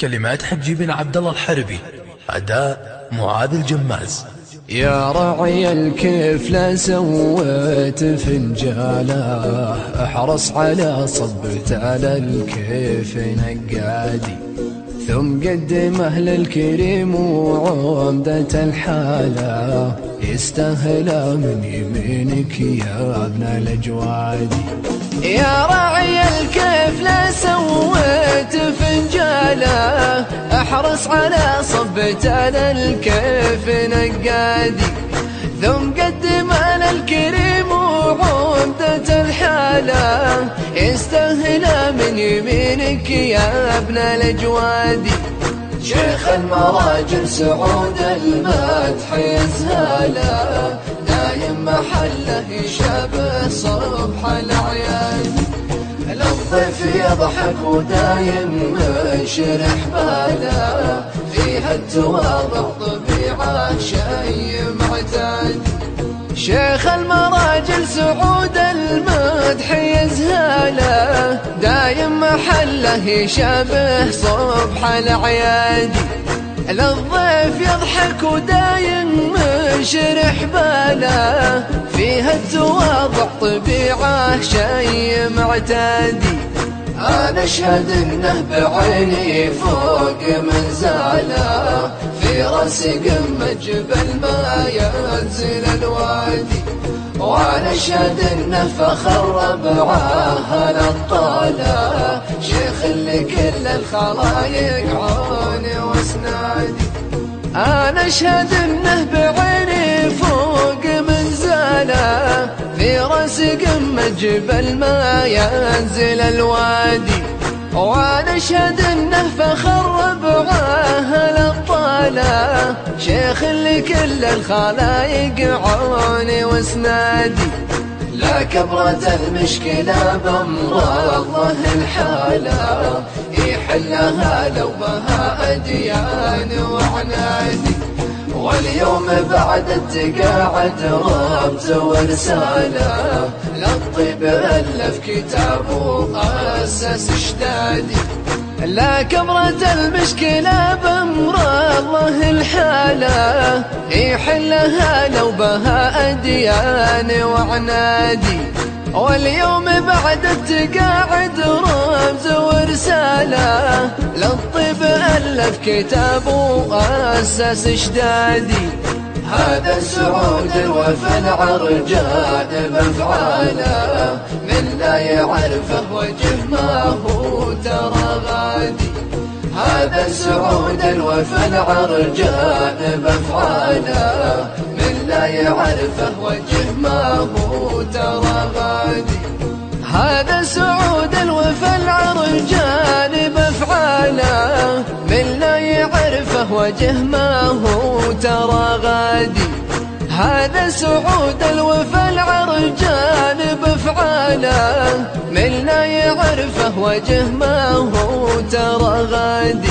كلمات حجي بن عبد الله الحربي، أداء معاذ الجماز. يا راعي الكيف لا سويت فنجاله، احرص على صبت على الكيف نقادي، ثم قدمه للكريم وعمدة الحالة، يستاهل من يمينك يا ابن الأجوادي. يا راعي الكيف لا سويت فنجاله، احرص على صبت على الكيف نقادي، ثم قدم على الكريم وعمدة الحالة، يستاهل من يمينك يا ابن الأجوادي. شيخ المراجل سعود المدح يزهاله، دايم محله يشابه صبح الأعياد، للضيف يضحك ودايم يشرح باله، فيها التواضع طبيعة شي معتاد. شيخ المراجل سعود المدح يزهاله، دايم محله يشابه صبح الأعياد، للضيف يضحك ودايم يشرح باله، فيها التواضع طبيعة شي معتادي. أنا أشهد إنه بعيني فوق منزاله، في رأس قمة جبل ما ينزل الوادي، وأنا أشهد إنه فخر ربعه الأبطالة، شيخ لكل الخلايق عوني واسنادي. أنا أشهد إنه بعيني فوق منزاله، في رأس قمة جبل ما ينزل الوادي، وأنا أشهد إنه فخر ربعه الأبطالة، شيخ لكل الخلايق عوني واسنادي. لا كبرة المشكلة بمرضه الحالة، يحلها لو بها أديان وعنادي، واليوم بعد التقاعد رمز ورسالة، للطيب ألف كتابه أسس اشتادي. لا كبرة المشكلة بمرضه الحالة، يحلها لو بها أديان وعنادي، واليوم بعد التقاعد رمز ورسالة، للطيب ألف كتابه أسس اشدادي. هذا سعود الوفا العرجان بأفعاله، من لا يعرفه وجه ما هو ترى غادي. هذا سعود الوفا العرجان بأفعاله، من لا يعرفه وجه ما هو ترى غادي. هذا سعود الوفا العرجان بأفعاله، من لا يعرفه وجه ما هو ترى غادي. هذا سعود الوفا العرجان بأفعاله، من لا يعرفه وجه ما هو ترى غادي.